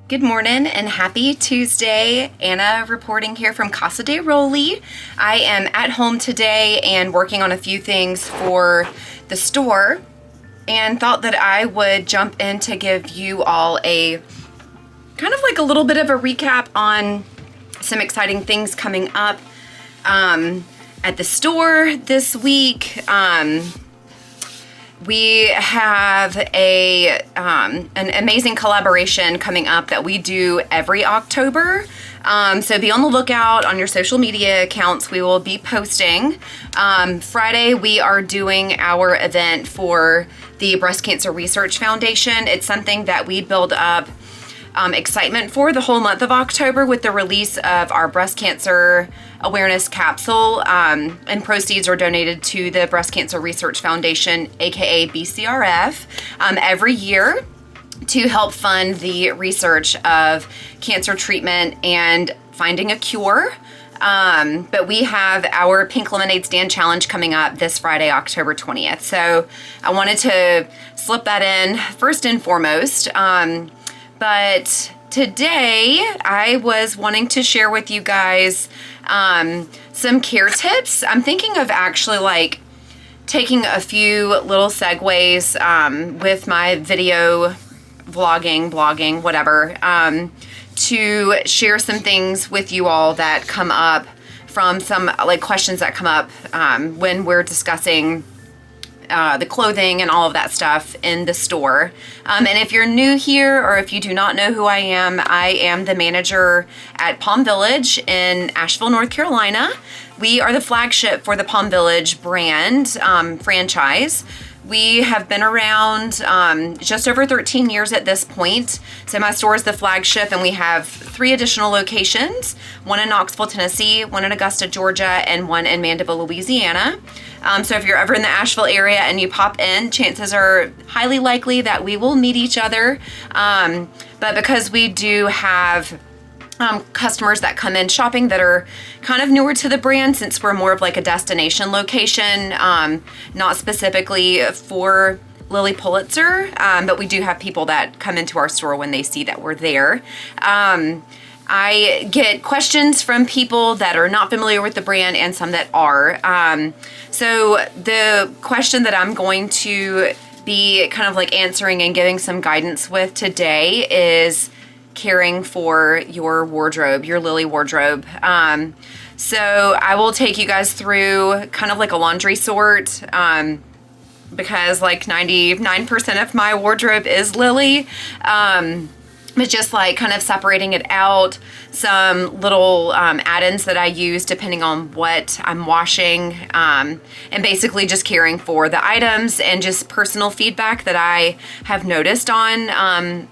Good morning and happy Tuesday. Anna reporting here from Casa de Roli. I am at home today and working on a few things for the store and thought that I would jump in to give you all a kind of like a little bit of a recap on some exciting things coming up at the store this week. We have an amazing collaboration coming up that we do every October. So be on the lookout on your social media accounts. We will be posting. Friday, we are doing our event for the Breast Cancer Research Foundation. It's something that we build up excitement for the whole month of October with the release of our breast cancer awareness capsule, and proceeds are donated to the Breast Cancer Research Foundation, aka BCRF, every year to help fund the research of cancer treatment and finding a cure. But we have our Pink Lemonade Stand Challenge coming up this Friday, October 20th. So I wanted to slip that in first and foremost. But today I was wanting to share with you guys some care tips. I'm thinking of actually like taking a few little segues with my video vlogging, blogging, whatever, to share some things with you all that come up from some like questions that come up when we're discussing the clothing and all of that stuff in the store. And if you're new here or if you do not know who I am the manager at Palm Village in Asheville, North Carolina. We are the flagship for the Palm Village brand franchise. We have been around just over 13 years at this point. So my store is the flagship and we have 3 additional locations, one in Knoxville, Tennessee, one in Augusta, Georgia, and one in Mandeville, Louisiana. So if you're ever in the Asheville area and you pop in, chances are highly likely that we will meet each other. But because we do have customers that come in shopping that are kind of newer to the brand, since we're more of like a destination location, not specifically for Lilly Pulitzer, but we do have people that come into our store when they see that we're there. I get questions from people that are not familiar with the brand and some that are. So the question that I'm going to be kind of like answering and giving some guidance with today is caring for your wardrobe, your Lilly wardrobe. So I will take you guys through kind of like a laundry sort, because like 99% of my wardrobe is Lilly. But just like kind of separating it out, some little add-ins that I use depending on what I'm washing, and basically just caring for the items and just personal feedback that I have noticed on,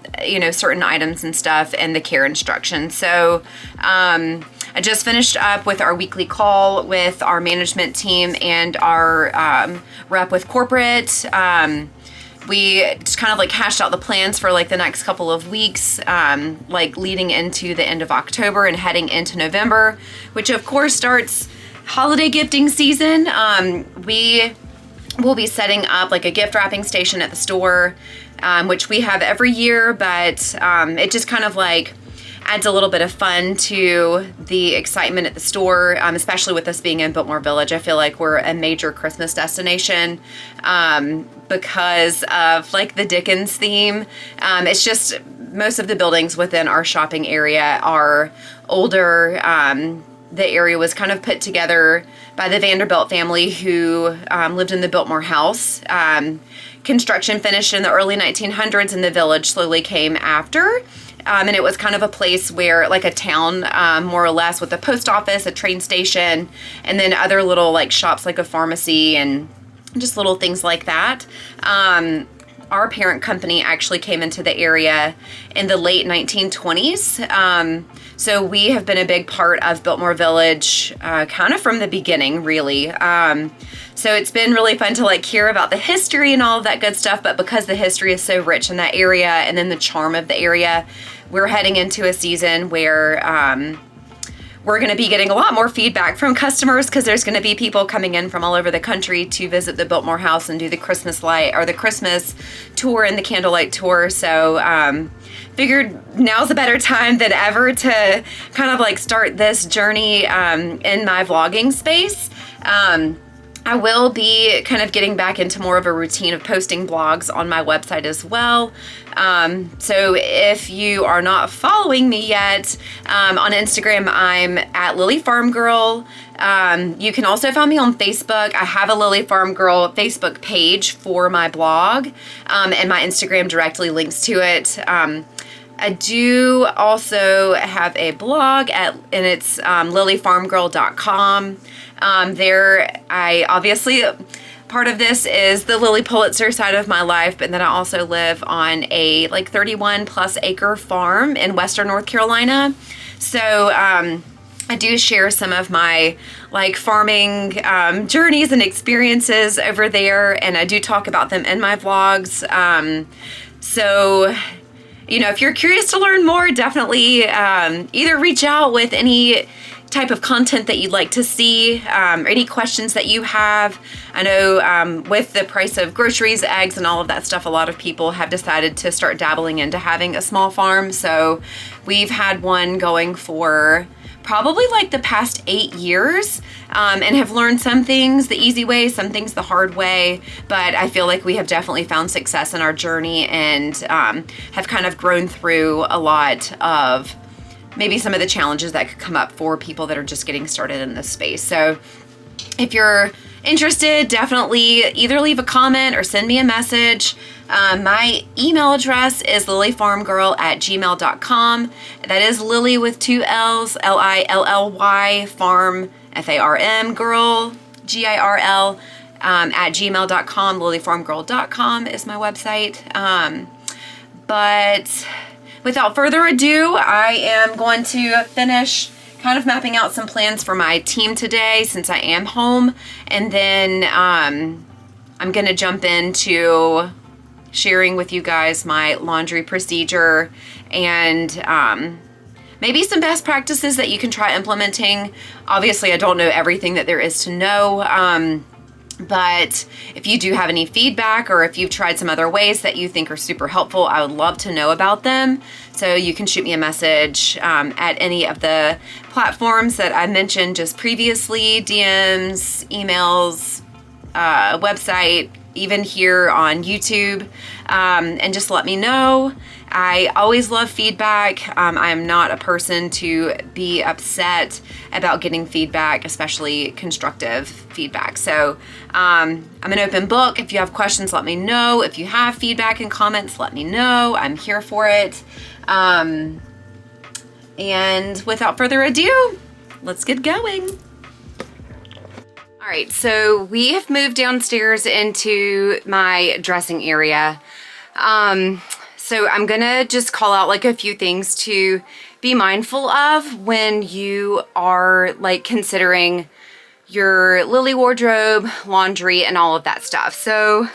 certain items and stuff and the care instructions. So I just finished up with our weekly call with our management team and our rep with corporate. We just kind of like hashed out the plans for like the next couple of weeks, like leading into the end of October and heading into November, which of course starts holiday gifting season. We will be setting up like a gift wrapping station at the store, which we have every year, but it just kind of like adds a little bit of fun to the excitement at the store, especially with us being in Biltmore Village. I feel like we're a major Christmas destination because of like the Dickens theme. It's just most of the buildings within our shopping area are older. The area was kind of put together by the Vanderbilt family who lived in the Biltmore house. Construction finished in the early 1900s and the village slowly came after. And it was kind of a place where like a town, more or less, with a post office, a train station, and then other little like shops like a pharmacy and just little things like that. Our parent company actually came into the area in the late 1920s. So we have been a big part of Biltmore Village kind of from the beginning, really. So it's been really fun to like hear about the history and all of that good stuff. But because the history is so rich in that area and then the charm of the area, we're heading into a season where we're going to be getting a lot more feedback from customers because there's going to be people coming in from all over the country to visit the Biltmore house and do the Christmas light or the Christmas tour and the candlelight tour. So figured now's a better time than ever to kind of like start this journey in my vlogging space. I will be kind of getting back into more of a routine of posting blogs on my website as well. So if you are not following me yet, on Instagram, I'm at Lilly Farm Girl. You can also find me on Facebook. I have a Lilly Farm Girl Facebook page for my blog, and my Instagram directly links to it. I do also have a blog and it's lilyfarmgirl.com. There, I obviously, part of this is the Lilly Pulitzer side of my life, but then I also live on a like 31 plus acre farm in Western North Carolina. So I do share some of my like farming journeys and experiences over there, and I do talk about them in my vlogs. So, you know, if you're curious to learn more, definitely either reach out with any type of content that you'd like to see, or any questions that you have. I know with the price of groceries, eggs, and all of that stuff, a lot of people have decided to start dabbling into having a small farm. So we've had one going for probably like the past 8 years, and have learned some things the easy way, some things the hard way, but I feel like we have definitely found success in our journey and have kind of grown through a lot of maybe some of the challenges that could come up for people that are just getting started in this space. So if you're interested, definitely either leave a comment or send me a message. My email address is lilyfarmgirl@gmail.com. That is Lilly with 2 L's, Lilly, farm, FARM, girl, GIRL, at gmail.com. lilyfarmgirl.com is my website. But without further ado, I am going to finish kind of mapping out some plans for my team today since I am home. And then I'm going to jump into sharing with you guys my laundry procedure and maybe some best practices that you can try implementing. Obviously, I don't know everything that there is to know. But if you do have any feedback or if you've tried some other ways that you think are super helpful, I would love to know about them. So you can shoot me a message at any of the platforms that I mentioned just previously, DMs, emails, website, even here on YouTube, and just let me know. I always love feedback. I am not a person to be upset about getting feedback, especially constructive feedback. So I'm an open book. If you have questions, let me know. If you have feedback and comments, let me know. I'm here for it. And without further ado, let's get going. All right, so we have moved downstairs into my dressing area. So I'm gonna just call out like a few things to be mindful of when you are like considering your Lilly wardrobe, laundry, and all of that stuff. So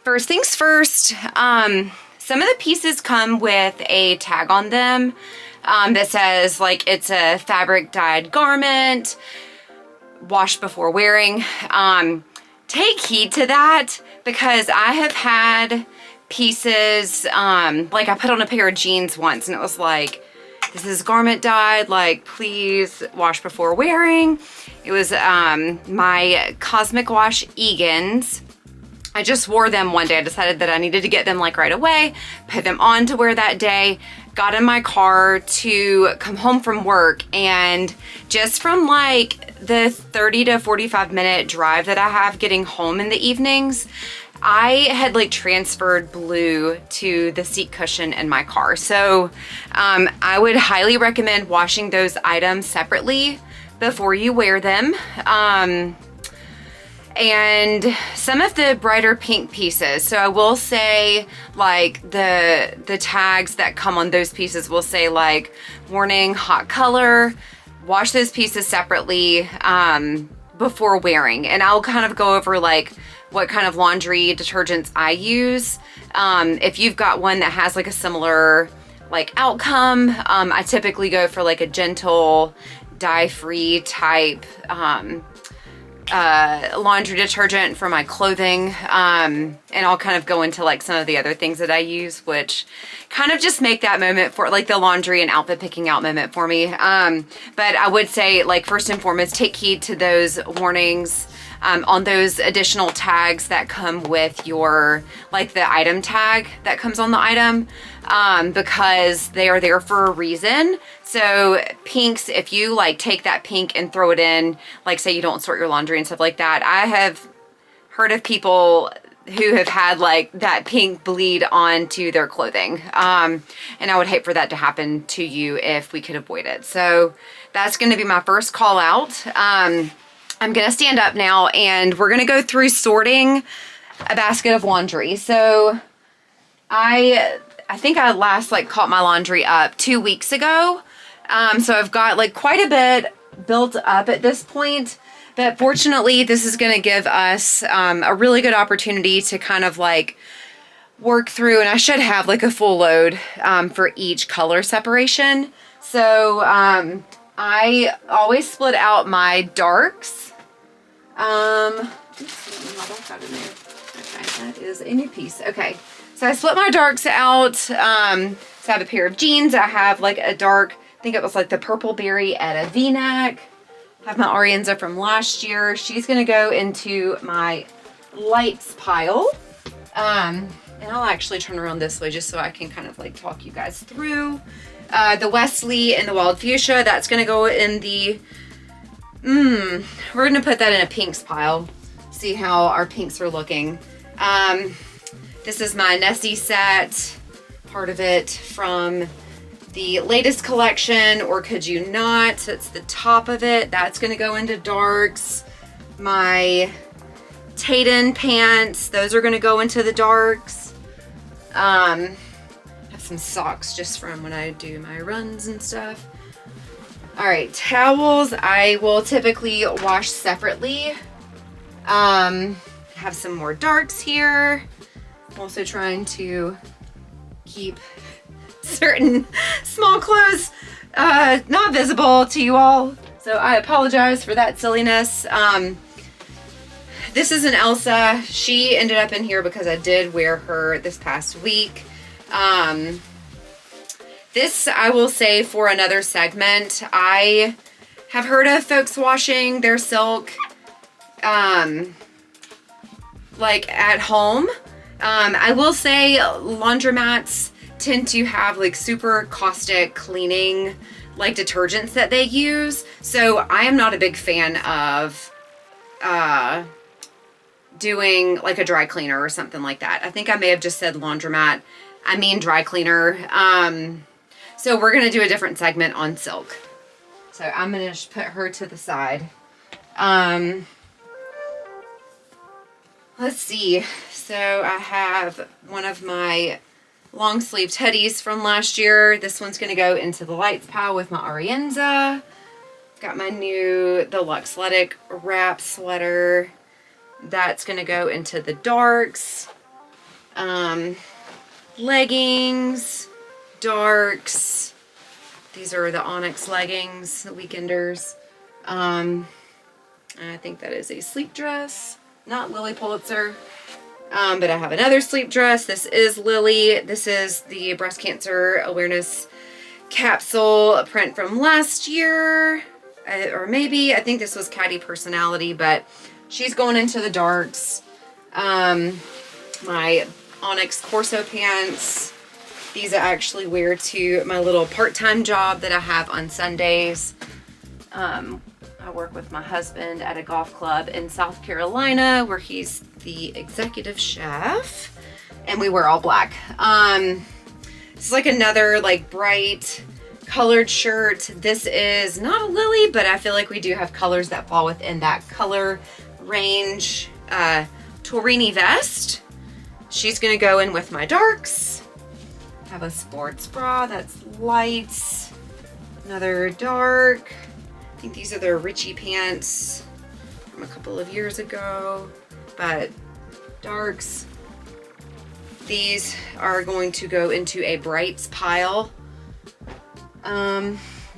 first things first, some of the pieces come with a tag on them that says like it's a fabric dyed garment, wash before wearing. Take heed to that because I have had pieces, like I put on a pair of jeans once and it was like, this is garment dyed, like please wash before wearing. It was my Cosmic Wash Egan's. I just wore them one day. I decided that I needed to get them like right away, put them on to wear that day, got in my car to come home from work, and just from like the 30 to 45 minute drive that I have getting home in the evenings, I had like transferred blue to the seat cushion in my car. So I would highly recommend washing those items separately before you wear them. And some of the brighter pink pieces, so I will say like the tags that come on those pieces will say like warning, hot color. Wash those pieces separately before wearing, and I'll kind of go over like what kind of laundry detergents I use. If you've got one that has like a similar like outcome, I typically go for like a gentle dye-free type laundry detergent for my clothing, and I'll kind of go into like some of the other things that I use, which kind of just make that moment for like the laundry and outfit picking out moment for me. But I would say, like, first and foremost, take heed to those warnings on those additional tags that come with your, like the item tag that comes on the item, because they are there for a reason. So pinks, if you like take that pink and throw it in, like say you don't sort your laundry and stuff like that, I have heard of people who have had like that pink bleed onto their clothing. And I would hate for that to happen to you if we could avoid it. So that's going to be my first call out. I'm going to stand up now and we're going to go through sorting a basket of laundry. So I think I last like caught my laundry up 2 weeks ago. So I've got like quite a bit built up at this point, but fortunately this is going to give us a really good opportunity to kind of like work through, and I should have like a full load for each color separation. So I always split out my darks. Okay, that is a new piece. Okay, so I split my darks out. So I have a pair of jeans. I have like a dark, I think it was like the purple berry at a V-neck. I have my Arienza from last year. She's gonna go into my lights pile. And I'll actually turn around this way just so I can kind of like talk you guys through. The Wesley and the Wild Fuchsia, that's gonna go in the, we're gonna put that in a pinks pile. See how our pinks are looking. This is my Nessie set, part of it from the latest collection, Or Could You Not. So it's the top of it. That's gonna go into darks. My Tayden pants, those are gonna go into the darks. I have some socks just from when I do my runs and stuff. All right, towels I will typically wash separately. Have some more darks here. I'm also trying to keep certain small clothes not visible to you all, so I apologize for that silliness. This is an Elsa. She ended up in here because I did wear her this past week. This, I will say, for another segment, I have heard of folks washing their silk like at home. I will say laundromats tend to have like super caustic cleaning like detergents that they use. So I am not a big fan of doing like a dry cleaner or something like that. I think I may have just said laundromat. I mean dry cleaner. So we're going to do a different segment on silk. So I'm going to just put her to the side. Let's see. So I have one of my long sleeved hoodies from last year. This one's going to go into the lights pile with my Arienza. Got my new, the Luxletic wrap sweater. That's going to go into the darks. Leggings, darks. These are the Onyx leggings, the Weekenders. I think that is a sleep dress, not Lilly Pulitzer. But I have another sleep dress. This is Lilly. This is the breast cancer awareness capsule print from last year. Or maybe, I think this was Caddy Personality, but she's going into the darks. My Onyx Corso pants. These I actually wear to my little part-time job that I have on Sundays. I work with my husband at a golf club in South Carolina where he's the executive chef, and we wear all black. It's like another like bright colored shirt. This is not a Lilly, but I feel like we do have colors that fall within that color range. Torini vest. She's gonna go in with my darks. Have a sports bra that's lights. Another dark. I think these are the Richie pants from a couple of years ago, but darks. These are going to go into a brights pile.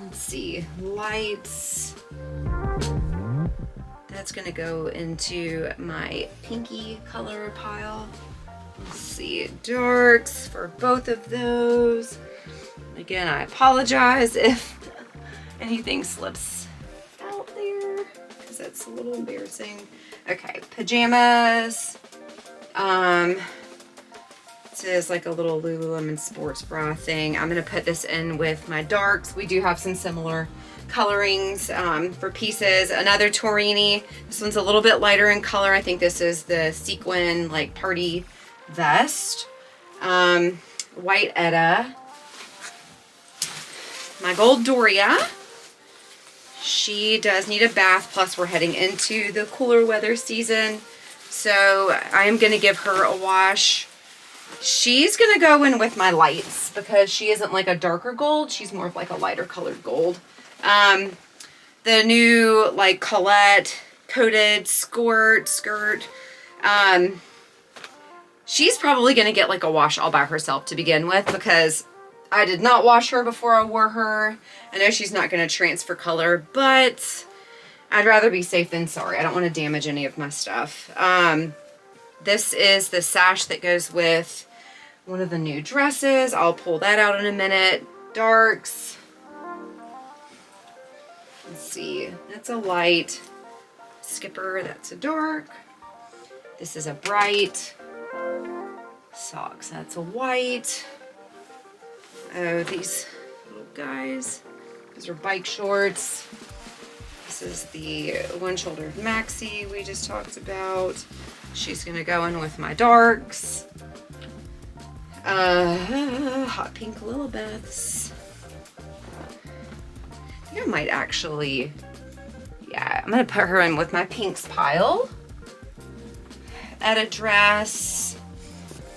let's see, lights. That's gonna go into my pinky color pile. Let's see, darks for both of those. Again, I apologize if anything slips out there, because that's a little embarrassing. Okay, pajamas. This is like a little Lululemon sports bra thing. I'm gonna put this in with my darks. We do have some similar colorings for pieces. Another Torini. This one's a little bit lighter in color. I think this is the sequin like party vest. White Etta. My gold Doria. She does need a bath, plus we're heading into the cooler weather season. So I am gonna give her a wash. She's gonna go in with my lights because she isn't like a darker gold. She's more of like a lighter colored gold. The new like Colette coated skirt. She's probably gonna get like a wash all by herself to begin with, because I did not wash her before I wore her. I know she's not gonna transfer color, but I'd rather be safe than sorry. I don't want to damage any of my stuff. This is the sash that goes with one of the new dresses. I'll pull that out in a minute. Darks. Let's see. That's a light. Skipper, that's a dark. This is a bright. Socks, that's a white. Oh, these little guys. These are bike shorts. This is the one-shouldered maxi we just talked about. She's gonna go in with my darks. Hot pink Lilibeths. I think I might actually, yeah, I'm gonna put her in with my pinks pile. Etta dress.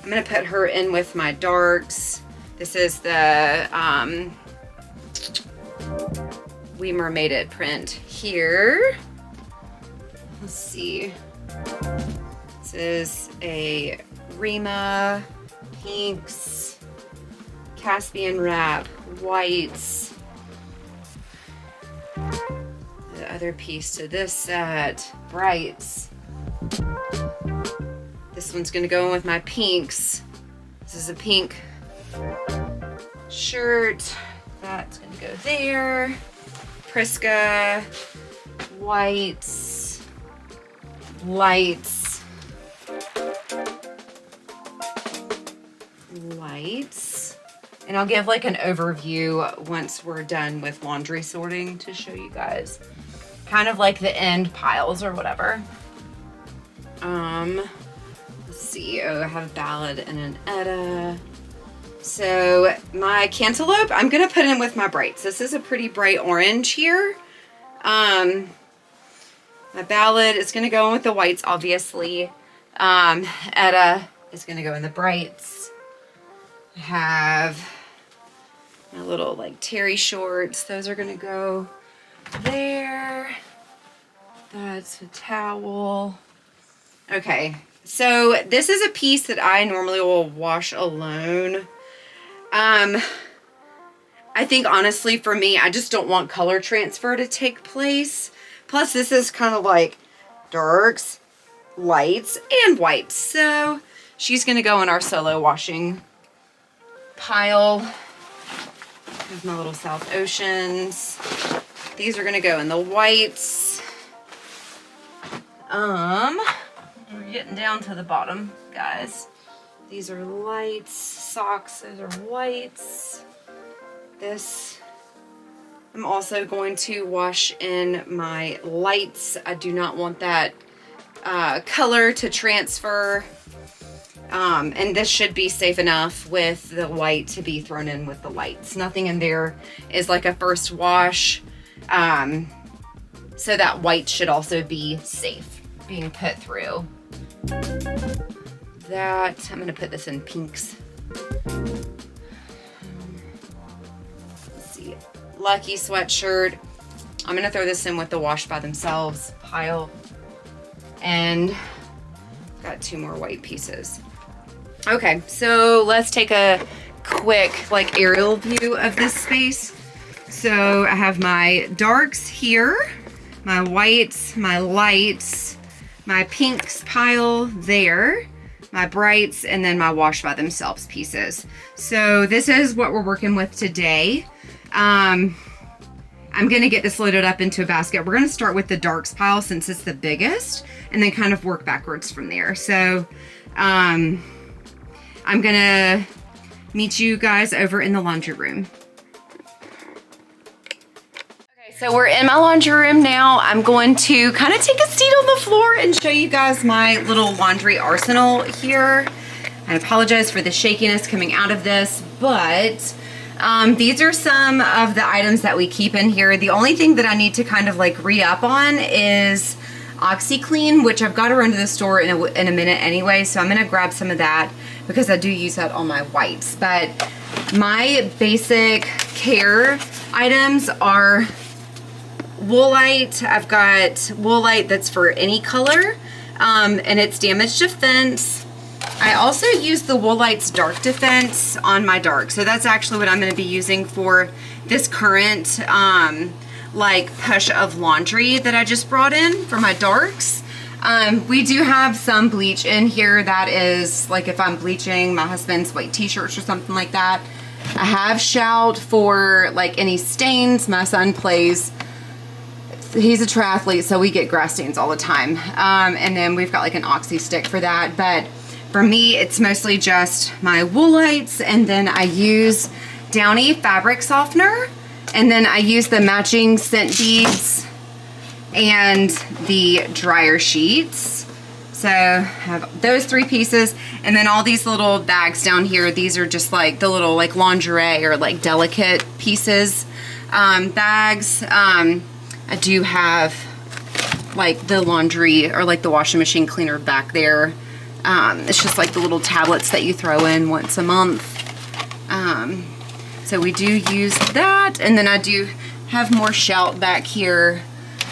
I'm gonna put her in with my darks. This is the We Mermaid It print here. Let's see. This is a Rima, pinks, Caspian wrap, whites. The other piece to this set, brights. This one's gonna go in with my pinks. This is a pink shirt. That's gonna go there. Priska, whites, lights, lights. And I'll give like an overview once we're done with laundry sorting to show you guys kind of like the end piles or whatever. Let's see. Oh, I have a ballad and an Etta. So my cantaloupe, I'm gonna put in with my brights. This is a pretty bright orange here. My ballad is gonna go in with the whites, obviously. Etta is gonna go in the brights. I have my little like terry shorts. Those are gonna go there. That's a towel. Okay, so this is a piece that I normally will wash alone. I think honestly for me, I just don't want color transfer to take place. Plus this is kind of like darks, lights, and whites. So she's gonna go in our solo washing pile. Here's my little South Oceans. These are gonna go in the whites. We're getting down to the bottom, guys. These are lights. Socks, those are whites. This, I'm also going to wash in my lights. I do not want that color to transfer. And this should be safe enough with the white to be thrown in with the lights. Nothing in there is like a first wash. So that white should also be safe being put through. That, I'm gonna put this in pinks. Let's see, Lucky sweatshirt. I'm gonna throw this in with the wash by themselves pile. And got 2 more white pieces. Okay, so let's take a quick like aerial view of this space. So I have my darks here, my whites, my lights, my pinks pile there, my brights, and then my wash by themselves pieces. So this is what we're working with today. I'm gonna get this loaded up into a basket. We're gonna start with the darks pile since it's the biggest, and then kind of work backwards from there. So I'm gonna meet you guys over in the laundry room. So we're in my laundry room now. I'm going to kind of take a seat on the floor and show you guys my little laundry arsenal here. I apologize for the shakiness coming out of this, but these are some of the items that we keep in here. The only thing that I need to kind of like re-up on is OxyClean, which I've got to run to the store in a minute anyway, so I'm gonna grab some of that because I do use that on my whites. But my basic care items are Woolite. I've got Woolite that's for any color, and it's damage defense. I also use the Woolite's dark defense on my dark, so that's actually what I'm going to be using for this current like push of laundry that I just brought in for my darks. We do have some bleach in here that is like if I'm bleaching my husband's white t-shirts or something like that. I have Shout for like any stains. My son plays, he's a triathlete, so we get grass stains all the time. And then we've got like an oxy stick for that. But for me, it's mostly just my Woolites, and then I use Downy fabric softener, and then I use the matching scent beads and the dryer sheets. So I have those 3 pieces, and then all these little bags down here. These are just like the little like lingerie or like delicate pieces bags. I do have like the laundry or like the washing machine cleaner back there. It's just like the little tablets that you throw in once a month. So we do use that. And then I do have more Shout back here.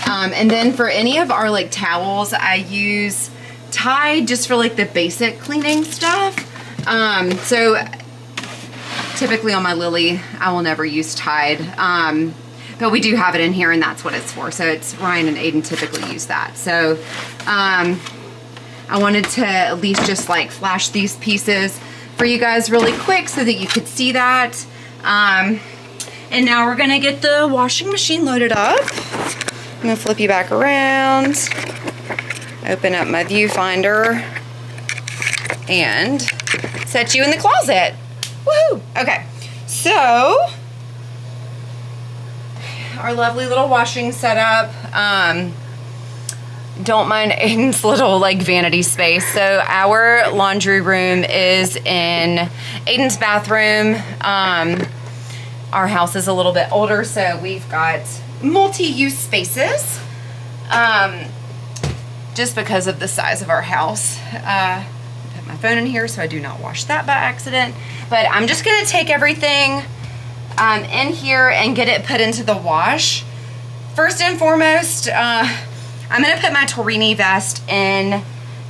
And then for any of our like towels, I use Tide just for like the basic cleaning stuff. So typically on my Lilly, I will never use Tide. But we do have it in here, and that's what it's for. So it's Ryan and Aiden typically use that. So I wanted to at least just like flash these pieces for you guys really quick so that you could see that. And now we're gonna get the washing machine loaded up. I'm gonna flip you back around, open up my viewfinder, and set you in the closet. Woohoo! Okay, so our lovely little washing setup. Don't mind Aiden's little like vanity space. So our laundry room is in Aiden's bathroom. Our house is a little bit older, so we've got multi-use spaces just because of the size of our house. Put my phone in here so I do not wash that by accident. But I'm just gonna take everything in here and get it put into the wash. First and foremost, I'm gonna put my Torini vest in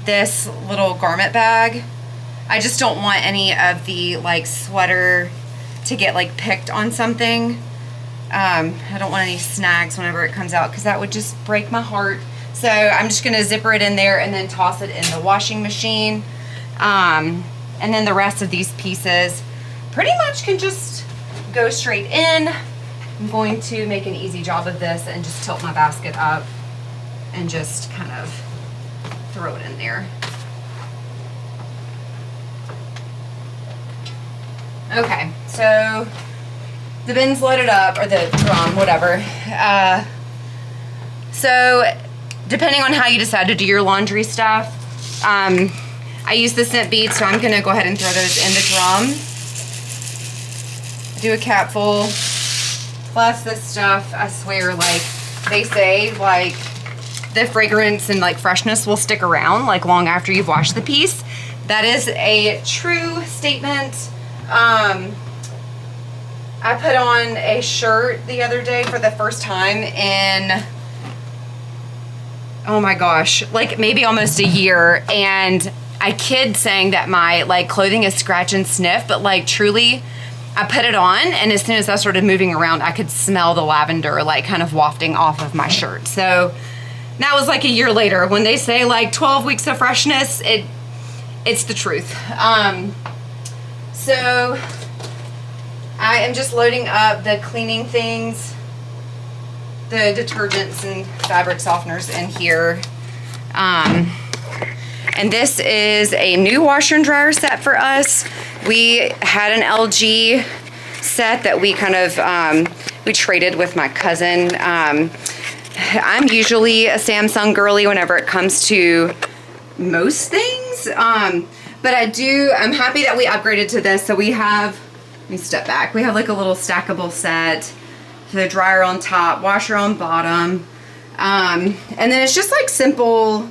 this little garment bag. I just don't want any of the like sweater to get like picked on something. I don't want any snags whenever it comes out because that would just break my heart. So I'm just gonna zipper it in there and then toss it in the washing machine. And then the rest of these pieces pretty much can just go straight in. I'm going to make an easy job of this and just tilt my basket up and just kind of throw it in there. Okay, so the bin's loaded up, or the drum, whatever. So depending on how you decide to do your laundry stuff, I use the scent beads, so I'm gonna go ahead and throw those in the drum. Do a cap full. Plus this stuff, I swear, like they say, like the fragrance and like freshness will stick around like long after you've washed the piece. That is a true statement. I put on a shirt the other day for the first time in, oh my gosh, like maybe almost a year, and I kid saying that my like clothing is scratch and sniff, but like truly I put it on, and as soon as I started moving around, I could smell the lavender like kind of wafting off of my shirt. So that was like a year later. When they say like 12 weeks of freshness, it's the truth. So I am just loading up the cleaning things, the detergents and fabric softeners in here. And this is a new washer and dryer set for us. We had an LG set that we kind of, we traded with my cousin. I'm usually a Samsung girly whenever it comes to most things. But I'm happy that we upgraded to this. So we have, let me step back. We have like a little stackable set. The dryer on top, washer on bottom. And then it's just like simple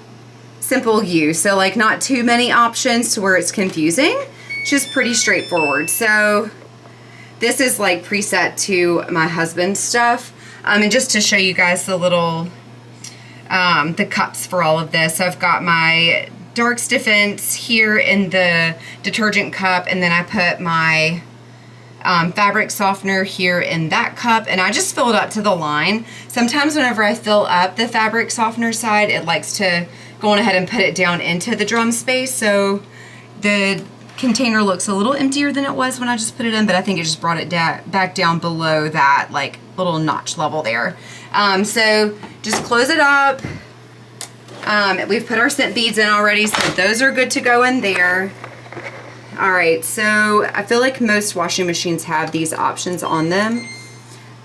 use. So like not too many options to where it's confusing. It's just pretty straightforward. So this is like preset to my husband's stuff. And just to show you guys the little, the cups for all of this. So I've got my dark stiffens here in the detergent cup, and then I put my fabric softener here in that cup, and I just fill it up to the line. Sometimes whenever I fill up the fabric softener side, it likes to go on ahead and put it down into the drum space, so the container looks a little emptier than it was when I just put it in, but I think it just brought it back down below that like little notch level there. So just close it up. We've put our scent beads in already, so those are good to go in there. All right, so I feel like most washing machines have these options on them.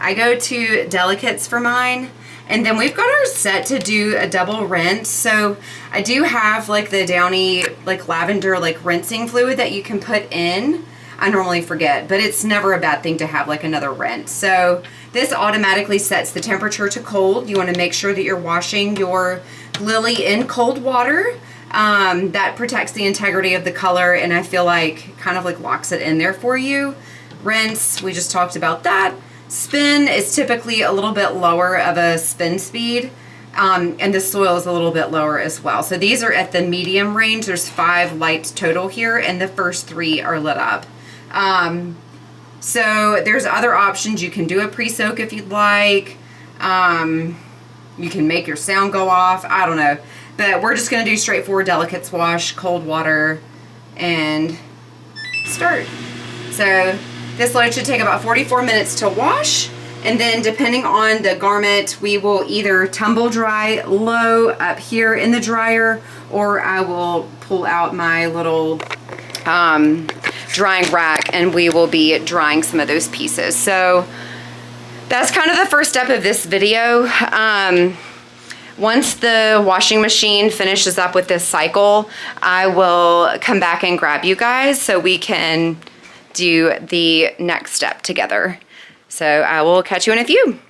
I go to Delicates for mine, and then we've got our set to do a double rinse. So I do have like the Downy like lavender like rinsing fluid that you can put in. I normally forget, but it's never a bad thing to have like another rinse. So this automatically sets the temperature to cold. You want to make sure that you're washing your Lilly in cold water. That protects the integrity of the color, and I feel like kind of like locks it in there for you. Rinse, we just talked about that. Spin is typically a little bit lower of a spin speed, and the soil is a little bit lower as well. So these are at the medium range. There's 5 lights total here, and the first 3 are lit up. So there's other options. You can do a pre-soak if you'd like. You can make your sound go off. I don't know. But we're just going to do straightforward Delicates wash, cold water, and start. So this load should take about 44 minutes to wash. And then depending on the garment, we will either tumble dry low up here in the dryer, or I will pull out my little drying rack and we will be drying some of those pieces. So that's kind of the first step of this video. Once the washing machine finishes up with this cycle, I will come back and grab you guys so we can do the next step together. So I will catch you in a few.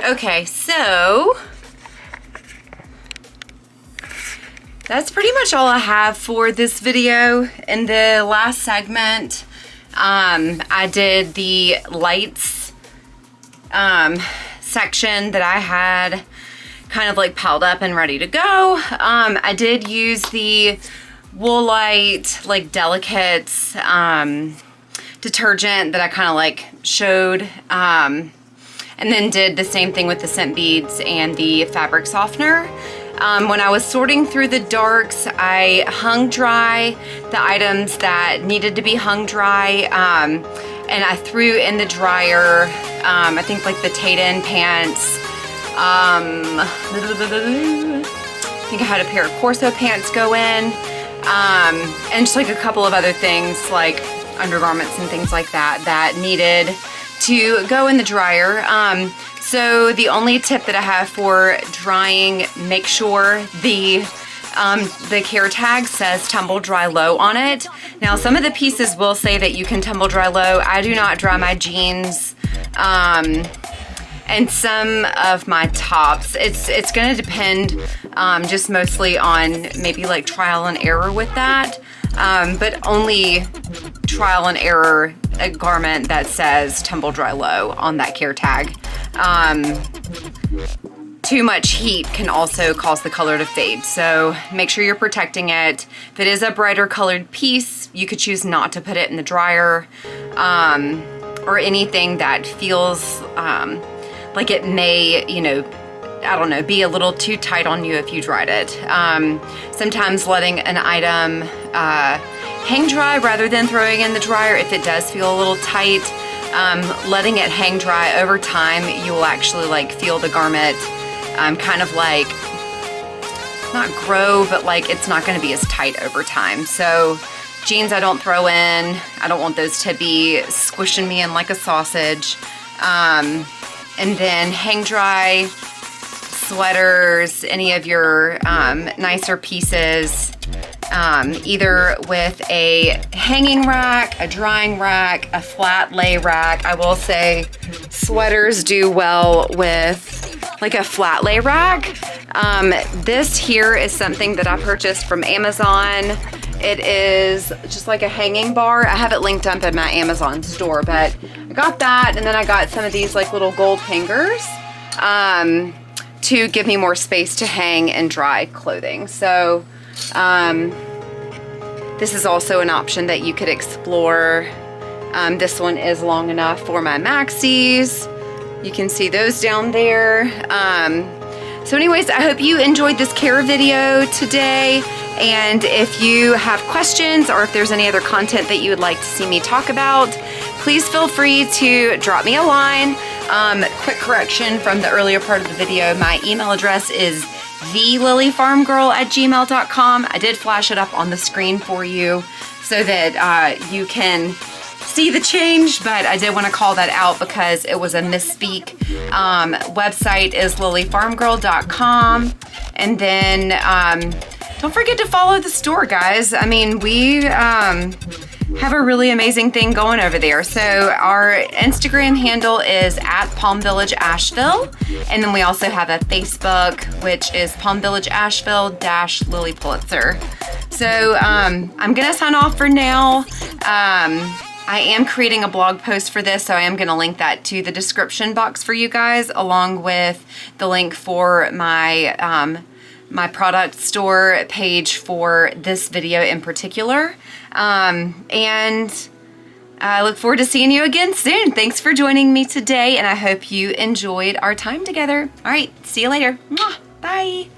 Okay, so that's pretty much all I have for this video. In the last segment, I did the lights section that I had kind of like piled up and ready to go. I did use the Woolite like Delicates detergent that I kind of like showed, and then did the same thing with the scent beads and the fabric softener. When I was sorting through the darks, I hung dry the items that needed to be hung dry, and I threw in the dryer, I think like the Tayden pants, I think I had a pair of Corso pants go in, and just like a couple of other things like undergarments and things like that that needed to go in the dryer. So the only tip that I have for drying, make sure the care tag says tumble dry low on it. Now some of the pieces will say that you can tumble dry low. I do not dry my jeans and some of my tops. It's gonna depend just mostly on maybe like trial and error with that, but only trial and error a garment that says tumble dry low on that care tag. Too much heat can also cause the color to fade, so make sure you're protecting it. If it is a brighter colored piece, you could choose not to put it in the dryer, or anything that feels like it may, you know, I don't know, be a little too tight on you if you dried it. Sometimes letting an item hang dry rather than throwing in the dryer, if it does feel a little tight, letting it hang dry over time, you will actually like feel the garment kind of like, not grow, but like it's not gonna be as tight over time. So jeans I don't throw in. I don't want those to be squishing me in like a sausage. And then hang dry sweaters, any of your nicer pieces, either with a hanging rack, a drying rack, a flat lay rack. I will say sweaters do well with like a flat lay rack. This here is something that I purchased from Amazon. It is just like a hanging bar. I have it linked up in my Amazon store, but I got that, and then I got some of these like little gold hangers to give me more space to hang and dry clothing. So this is also an option that you could explore. This one is long enough for my maxis. You can see those down there. So anyways, I hope you enjoyed this care video today. And if you have questions or if there's any other content that you would like to see me talk about, please feel free to drop me a line. Quick correction from the earlier part of the video, my email address is thelilyfarmgirl@gmail.com. I did flash it up on the screen for you so that you can see the change, but I did want to call that out because it was a misspeak. Website is lilyfarmgirl.com. And then don't forget to follow the store, guys. I mean, we have a really amazing thing going over there. So our Instagram handle is @Palm Village Asheville. And then we also have a Facebook, which is Palm Village Asheville - Lilly Pulitzer. So I'm gonna sign off for now. I am creating a blog post for this, so I am gonna link that to the description box for you guys, along with the link for my my product store page for this video in particular. And I look forward to seeing you again soon. Thanks for joining me today, and I hope you enjoyed our time together. All right, see you later. Mwah. Bye.